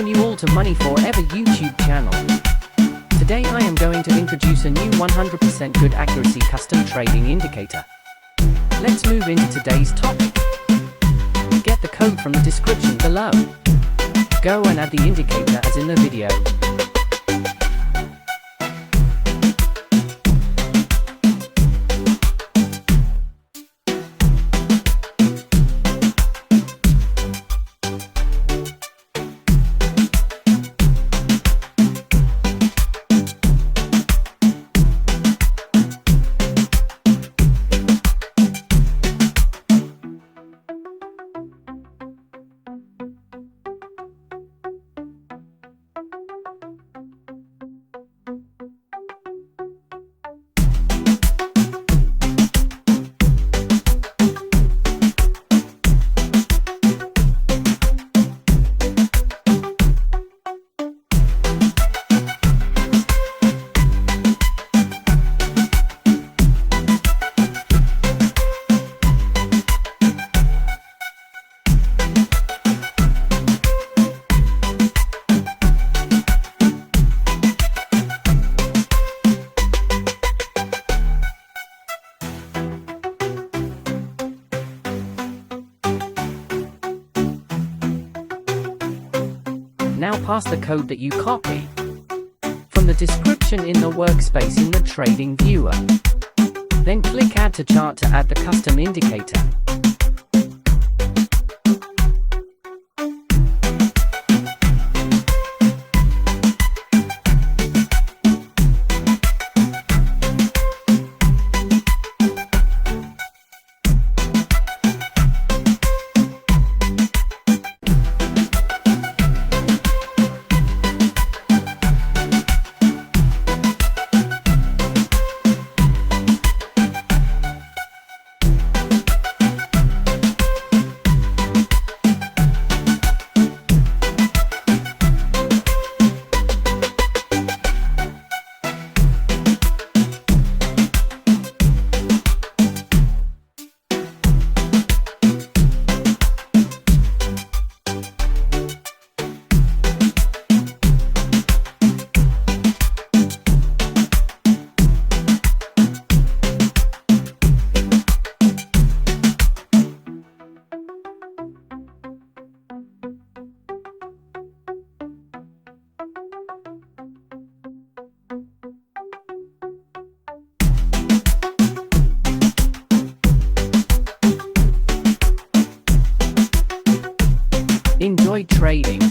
you all to Money Forever YouTube channel. Today I am going to introduce a new 100% good accuracy custom trading indicator. Let's move into today's topic. Get the code from the description below. Go and add the indicator as in the video. Now pass the code that you copy from the description in the workspace in the trading viewer. Then click Add to Chart to add the custom indicator. Enjoy trading.